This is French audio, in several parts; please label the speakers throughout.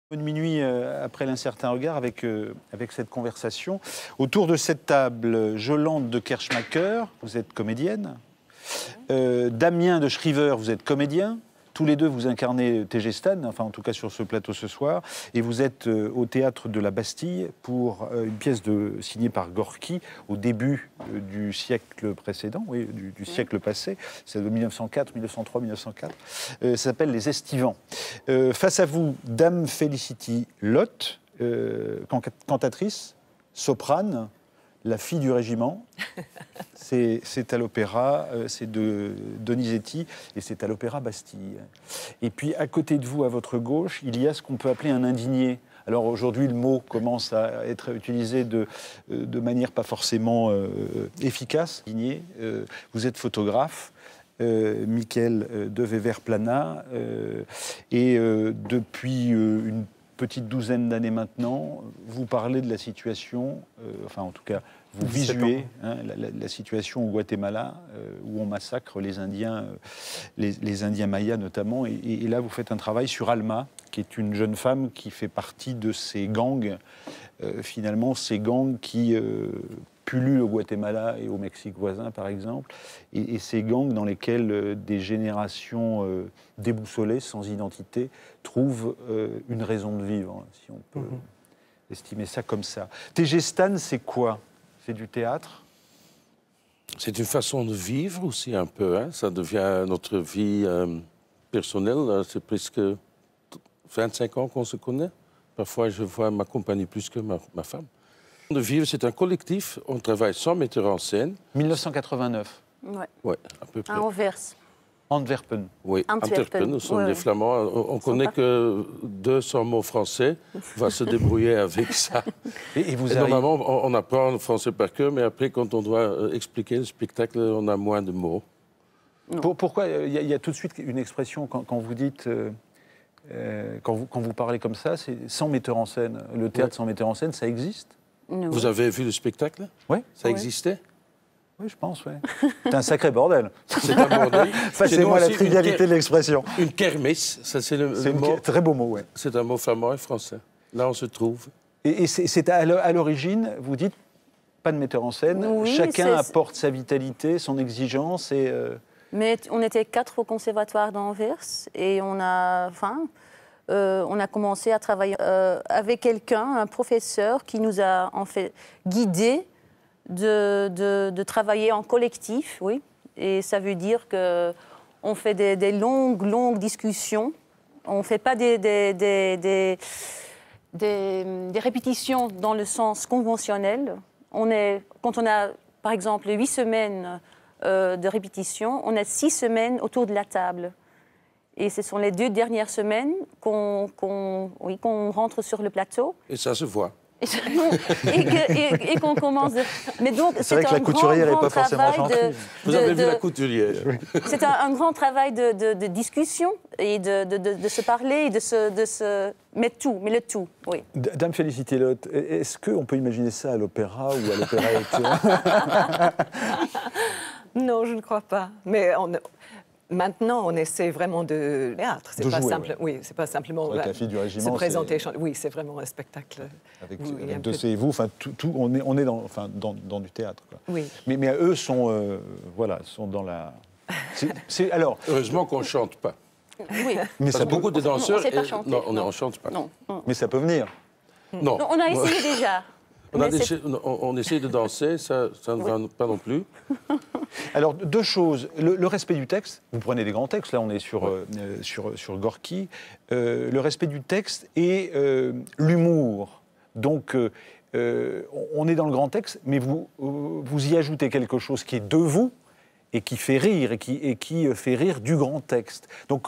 Speaker 1: De minuit après l'incertain regard avec cette conversation. Autour de cette table, Jolande de Kerschmacher, vous êtes comédienne. Damien de Schriver, vous êtes comédien. Tous les deux, vous incarnez T.G. Stan, enfin en tout cas sur ce plateau ce soir. Et vous êtes au Théâtre de la Bastille pour une pièce signée par Gorky au début du siècle précédent, oui, du siècle passé. C'est de 1904, 1903, 1904. Ça s'appelle Les Estivants. Face à vous, Dame Felicity Lotte, cantatrice, soprane, la fille du régiment. C'est à l'opéra, c'est de Donizetti et c'est à l'opéra Bastille. Et puis à côté de vous, à votre gauche, il y a ce qu'on peut appeler un indigné. Alors aujourd'hui, le mot commence à être utilisé de manière pas forcément efficace. Indigné, vous êtes photographe. Michael de Wever-Plana, et depuis une petite douzaine d'années maintenant, vous parlez de la situation, enfin en tout cas, vous visuez la situation au Guatemala, où on massacre les Indiens, les Indiens mayas notamment, et là vous faites un travail sur Alma, qui est une jeune femme qui fait partie de ces gangs, finalement ces gangs qui pullulent au Guatemala et au Mexique voisin par exemple, et ces gangs dans lesquels des générations déboussolées, sans identité, trouvent une raison de vivre, si on peut estimer ça comme ça. T.G. Stan, c'est quoi? C'est du théâtre?
Speaker 2: C'est une façon de vivre aussi un peu. Hein. Ça devient notre vie personnelle. C'est presque 25 ans qu'on se connaît. Parfois, je vois ma compagnie plus que ma femme. De vivre, c'est un collectif. On travaille sans metteur en scène.
Speaker 1: 1989.
Speaker 2: Oui, à peu près.
Speaker 3: À Anvers.
Speaker 1: Antwerpen.
Speaker 2: Oui, Antwerpen. Nous sommes des Flamands. On connaît que 200 mots français. On va se débrouiller avec ça. Et normalement, on apprend le français par cœur, mais après, quand on doit expliquer le spectacle, on a moins de mots.
Speaker 1: Pourquoi il y a tout de suite une expression quand vous dites... quand vous parlez comme ça, c'est sans metteur en scène. Le théâtre sans metteur en scène, ça existe?
Speaker 2: Vous avez vu le spectacle?
Speaker 1: Oui.
Speaker 2: Ça existait?
Speaker 1: Oui, je pense, oui. C'est un sacré bordel.
Speaker 2: C'est un bordel.
Speaker 1: Passez-moi la trivialité de l'expression.
Speaker 2: Une kermesse, ça c'est le mot.
Speaker 1: C'est un très beau mot, oui.
Speaker 2: C'est un mot flamand et français. Là, on se trouve.
Speaker 1: Et c'est à l'origine, vous dites, pas de metteur en scène. Oui, chacun apporte sa vitalité, son exigence et...
Speaker 3: Mais on était 4 au conservatoire d'Anvers et on a commencé à travailler avec quelqu'un, un professeur, qui nous a en fait guidés de travailler en collectif, oui. Et ça veut dire qu'on fait des longues discussions. On ne fait pas des répétitions dans le sens conventionnel. Quand on a, par exemple, 8 semaines de répétition, on a 6 semaines autour de la table. Et ce sont les 2 dernières semaines qu'on rentre sur le plateau.
Speaker 2: Et ça se voit.
Speaker 3: Et qu'on commence... Mais donc,
Speaker 1: c'est vrai que la couturière n'est pas forcément gentille.
Speaker 2: Vous avez vu la couturière.
Speaker 3: C'est un grand travail de discussion et de se parler et de se mettre tout, mais le tout, oui.
Speaker 1: Dame Felicity Lotte, est-ce qu'on peut imaginer ça à l'opéra ou à l'opérette?
Speaker 4: Non, je ne crois pas. Mais maintenant, on essaie vraiment de théâtre. C'est pas simple. Oui, c'est pas simplement
Speaker 1: la fille du régiment,
Speaker 4: se présenter. Oui, c'est vraiment un spectacle.
Speaker 1: Avec Dossé et vous, enfin, on est dans du théâtre. Quoi.
Speaker 4: Oui.
Speaker 1: Mais eux sont dans la. Alors.
Speaker 2: Heureusement qu'on chante pas.
Speaker 3: Oui.
Speaker 2: Mais ça beaucoup de danseurs.
Speaker 3: Non,
Speaker 2: on ne chante pas.
Speaker 3: Non.
Speaker 1: Mais ça peut venir.
Speaker 3: Non. On a essayé déjà.
Speaker 2: On essaie de danser, ça ne va pas non plus.
Speaker 1: Alors, 2 choses. Le respect du texte, vous prenez des grands textes, là on est sur Gorky. Le respect du texte et l'humour. Donc, on est dans le grand texte, mais vous y ajoutez quelque chose qui est de vous et qui fait rire, et qui fait rire du grand texte. Donc,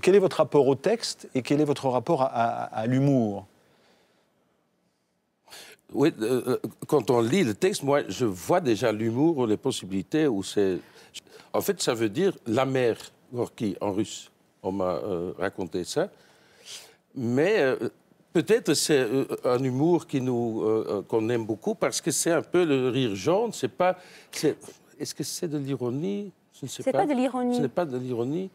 Speaker 1: quel est votre rapport au texte et quel est votre rapport à l'humour ?
Speaker 2: Oui, quand on lit le texte, moi, je vois déjà l'humour ou les possibilités où c'est... En fait, ça veut dire la mer, Gorky, en russe. On m'a raconté ça. Mais peut-être c'est un humour qu'on aime beaucoup parce que c'est un peu le rire jaune. C'est pas... Est-ce que c'est de l'ironie? Je ne sais pas.
Speaker 3: C'est pas de l'ironie.
Speaker 2: Ce n'est pas de l'ironie.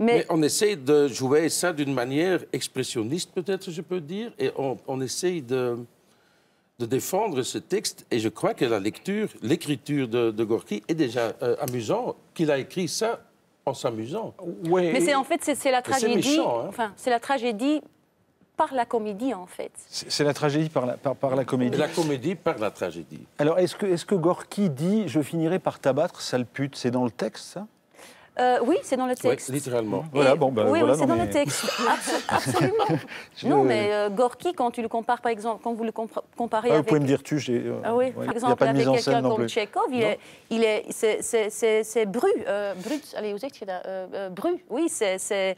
Speaker 2: Mais on essaye de jouer ça d'une manière expressionniste, peut-être, je peux dire, et on essaye de défendre ce texte. Et je crois que l'écriture de Gorky est déjà amusant, qu'il a écrit ça en s'amusant.
Speaker 1: Ouais.
Speaker 3: Mais en fait, c'est la tragédie.
Speaker 2: Méchant, hein.
Speaker 3: Enfin, c'est la tragédie par la comédie, en fait.
Speaker 1: C'est la tragédie par la comédie.
Speaker 2: La comédie par la tragédie.
Speaker 1: Alors, est-ce que Gorky dit « je finirai par t'abattre, sale pute » ? C'est dans le texte, ça ?
Speaker 3: Oui, c'est dans le texte.
Speaker 2: Oui, littéralement.
Speaker 1: Voilà,
Speaker 3: oui,
Speaker 1: voilà,
Speaker 3: c'est dans le texte. Absolument. Non, mais Gorky, quand tu le compares, par exemple, quand vous le comparez avec...
Speaker 1: Vous pouvez me dire tu,
Speaker 3: oui, par exemple, avec quelqu'un comme Tchekhov, c'est brut. Allez, vous êtes brut. Oui, c'est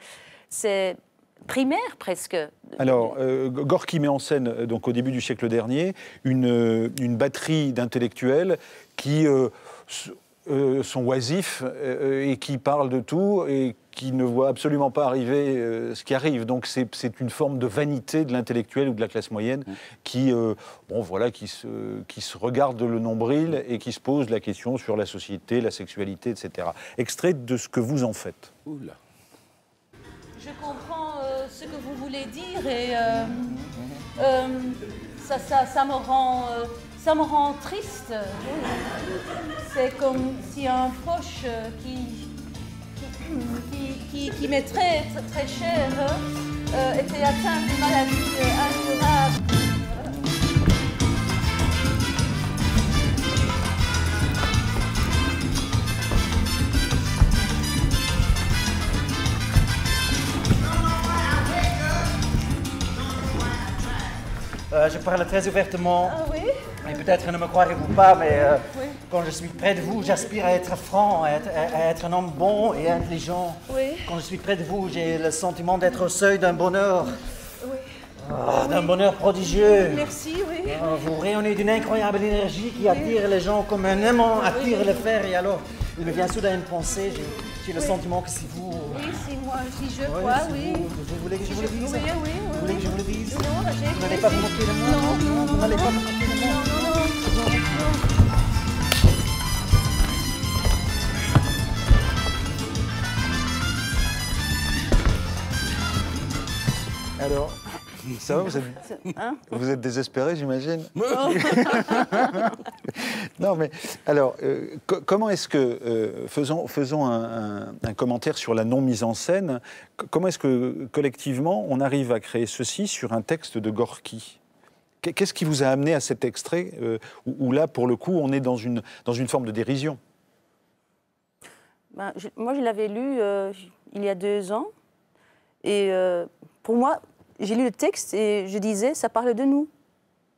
Speaker 3: primaire, presque.
Speaker 1: Alors, Gorky met en scène, donc au début du siècle dernier, une batterie d'intellectuels qui... sont oisifs et qui parlent de tout et qui ne voient absolument pas arriver ce qui arrive. Donc c'est une forme de vanité de l'intellectuel ou de la classe moyenne qui se regarde le nombril et qui se pose la question sur la société, la sexualité, etc. Extrait de ce que vous en faites.
Speaker 2: Oula.
Speaker 3: Je comprends ce que vous voulez dire et ça me rend triste. C'est comme si un proche qui m'est très, très cher était atteint d'une maladie incurable.
Speaker 5: Je parle très ouvertement.
Speaker 3: Ah oui?
Speaker 5: Et peut-être ne me croirez-vous pas, mais quand je suis près de vous, j'aspire à être franc, à être un homme bon et intelligent.
Speaker 3: Oui.
Speaker 5: Quand je suis près de vous, j'ai le sentiment d'être au seuil d'un bonheur.
Speaker 3: Oui.
Speaker 5: D'un bonheur prodigieux.
Speaker 3: Merci, oui.
Speaker 5: Vous rayonnez d'une incroyable énergie qui attire les gens comme un aimant attire le fer. Et alors, il me vient soudain une pensée. J'ai le sentiment que si vous...
Speaker 3: Oui, si moi, si je crois, oui.
Speaker 5: Vous voulez que je vous le dise?
Speaker 3: Oui, oui.
Speaker 5: Vous voulez que je vous le dise?
Speaker 3: Non, j'ai...
Speaker 5: Vous n'allez pas vous moquer de moi?
Speaker 3: Non.
Speaker 5: Vous n'allez pas vous moquer de moi?
Speaker 1: Alors, ça va, vous êtes désespéré, j'imagine? Non, mais alors, comment est-ce que, faisons un commentaire sur la non-mise en scène, comment est-ce que, collectivement, on arrive à créer ceci sur un texte de Gorky? Qu'est-ce qui vous a amené à cet extrait où là, pour le coup, on est dans une forme de dérision?
Speaker 3: Moi, je l'avais lu il y a 2 ans, et pour moi, j'ai lu le texte et je disais, ça parle de nous.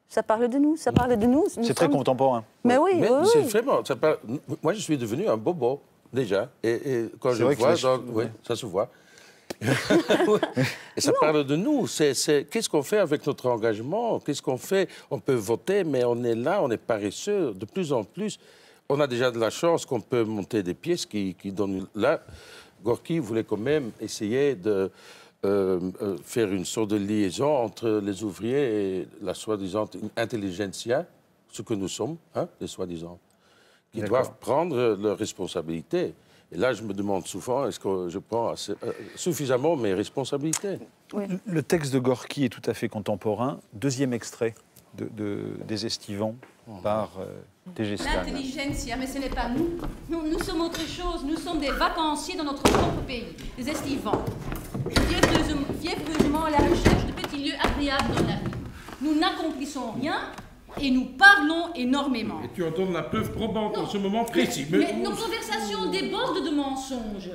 Speaker 3: Ça parle de nous, ça parle de nous.
Speaker 1: C'est très contemporain.
Speaker 3: Mais oui,
Speaker 2: Mais
Speaker 3: oui.
Speaker 2: c'est vraiment... Moi, je suis devenu un bobo, déjà. Et quand je vois... Oui, ça se voit. Et ça parle de nous. Qu'est-ce qu'on fait avec notre engagement? Qu'est-ce qu'on fait? On peut voter, mais on est là, on est paresseux. De plus en plus, on a déjà de la chance qu'on peut monter des pièces qui donnent... Là, Gorky voulait quand même essayer de... faire une sorte de liaison entre les ouvriers et la soi-disant intelligentsia, ce que nous sommes, hein, les soi-disant, qui doivent prendre leurs responsabilités. Et là, je me demande souvent, est-ce que je prends suffisamment mes responsabilités?
Speaker 3: Oui.
Speaker 1: Le texte de Gorky est tout à fait contemporain. Deuxième extrait des Estivants par T.G. Stan.
Speaker 6: L'intelligentsia, mais ce n'est pas nous. Nous sommes autre chose. Nous sommes des vacanciers dans notre propre pays, des estivants. Fiévreusement à la recherche de petits lieux agréables dans la vie. Nous n'accomplissons rien et nous parlons énormément.
Speaker 2: Et tu en donnes la preuve probante en ce moment précis.
Speaker 6: Mais nos conversations débordent de mensonges.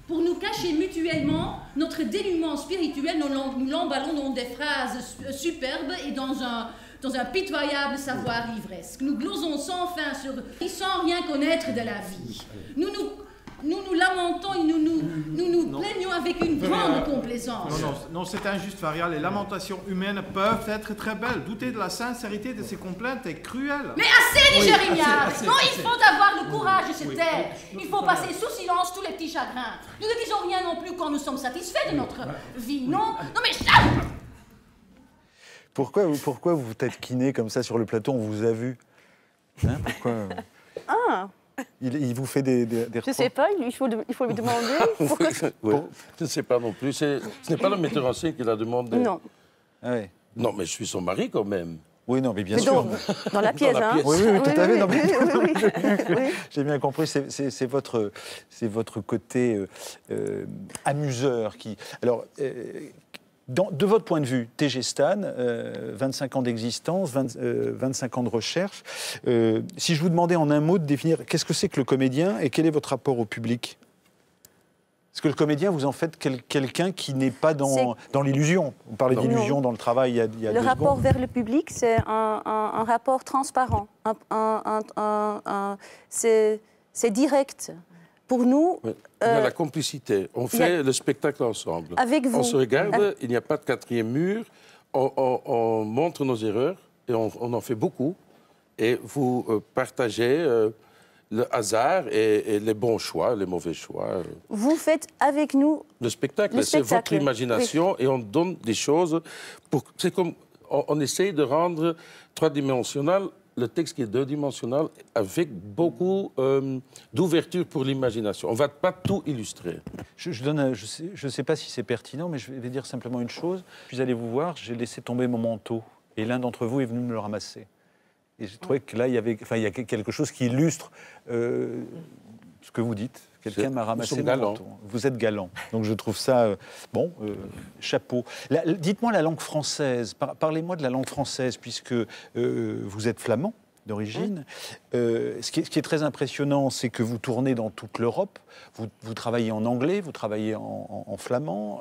Speaker 6: Pour nous cacher mutuellement notre dénuement spirituel, nous l'emballons dans des phrases superbes et dans un pitoyable savoir ivresque. Nous glosons sans fin sans rien connaître de la vie. Nous nous lamentons et nous plaignons avec une grande complaisance.
Speaker 7: Non, c'est injuste, Faria. Les lamentations humaines peuvent être très belles. Douter de la sincérité de ces complaintes est cruel.
Speaker 6: Mais assez, dit Jérémia! Non, il faut avoir le courage de se taire. Il faut passer sous silence tous les petits chagrins. Nous ne disons rien non plus quand nous sommes satisfaits de notre vie, non? Non, mais ça...
Speaker 1: Pourquoi vous vous taquinez comme ça sur le plateau? On vous a vu. Hein, pourquoi Il vous fait des
Speaker 3: Je ne
Speaker 1: reproches?
Speaker 3: sais pas, il faut lui demander.
Speaker 2: Oui. Je ne sais pas non plus. Ce n'est pas le metteur en scène qui l'a demandé.
Speaker 3: Non.
Speaker 1: Ah ouais.
Speaker 2: Non, mais je suis son mari quand même.
Speaker 1: Oui, non, mais bien
Speaker 3: Mais
Speaker 1: sûr.
Speaker 3: dans la pièce, hein.
Speaker 1: Oui, oui, tout à fait. Non, mais-
Speaker 3: Oui.
Speaker 1: J'ai bien compris, c'est votre côté amuseur qui... Alors, de votre point de vue, TG Stan, 25 ans d'existence, 25 ans de recherche, si je vous demandais en un mot de définir qu'est-ce que c'est que le comédien et quel est votre rapport au public? Parce que le comédien, vous en faites quelqu'un qui n'est pas dans l'illusion. On parlait d'illusion dans le travail il y a 2 secondes.
Speaker 3: Le rapport vers le public, c'est un rapport transparent. C'est direct. Pour nous...
Speaker 2: Oui. Il y a la complicité. On fait le spectacle ensemble.
Speaker 3: Avec vous.
Speaker 2: On se regarde, il n'y a pas de 4e mur. On montre nos erreurs, et on en fait beaucoup. Et vous partagez le hasard et les bons choix, les mauvais choix.
Speaker 3: Vous faites avec nous...
Speaker 2: Le spectacle, c'est votre imagination, et on donne des choses. C'est comme on essaye de rendre 3-dimensionnel le texte qui est 2-dimensionnel avec beaucoup d'ouverture pour l'imagination. On ne va pas tout illustrer.
Speaker 1: Je sais pas si c'est pertinent, mais je vais dire simplement une chose. Je suis allé vous voir, j'ai laissé tomber mon manteau. Et l'un d'entre vous est venu me le ramasser. Et j'ai trouvé que là, il y a quelque chose qui illustre ce que vous dites. Quelqu'un m'a ramassé mon manteau. Vous êtes galant. Donc je trouve ça... chapeau. Dites-moi la langue française. Parlez-moi de la langue française, puisque vous êtes flamand d'origine. Ce qui est très impressionnant, c'est que vous tournez dans toute l'Europe. Vous travaillez en anglais, vous travaillez en flamand,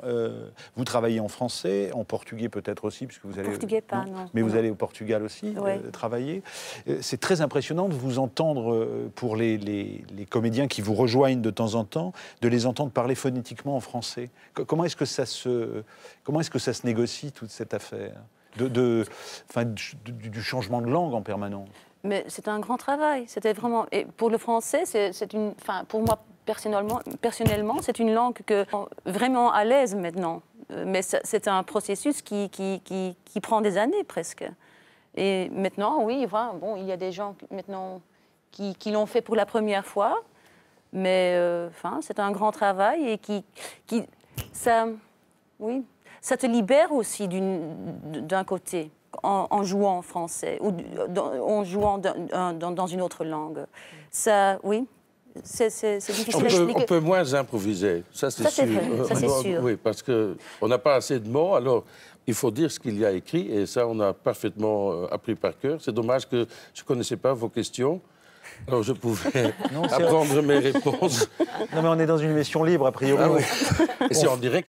Speaker 1: vous travaillez en français, en portugais peut-être aussi, puisque vous allez...
Speaker 3: Portugais pas, non.
Speaker 1: Mais vous allez au Portugal aussi travailler. C'est très impressionnant de vous entendre, pour les comédiens qui vous rejoignent de temps en temps, de les entendre parler phonétiquement en français. Comment est-ce que ça se négocie, toute cette affaire du changement de langue en permanence?
Speaker 3: Mais c'est un grand travail. C'était vraiment... Et pour le français, pour moi, personnellement, c'est une langue que vraiment à l'aise maintenant. Mais c'est un processus qui prend des années presque. Et maintenant, oui, il y a des gens maintenant qui l'ont fait pour la première fois. Mais c'est un grand travail et ça te libère aussi d'un côté. En jouant en français ou en jouant dans une autre langue. Ça, oui, c'est difficile à expliquer.
Speaker 2: On peut moins improviser, ça c'est sûr.
Speaker 3: Ça c'est sûr.
Speaker 2: Oui, parce qu'on n'a pas assez de mots, alors il faut dire ce qu'il y a écrit, et ça on a parfaitement appris par cœur. C'est dommage que je ne connaissais pas vos questions. Alors je pouvais apprendre mes réponses.
Speaker 1: Non mais on est dans une émission libre, a priori.
Speaker 2: Et c'est en direct.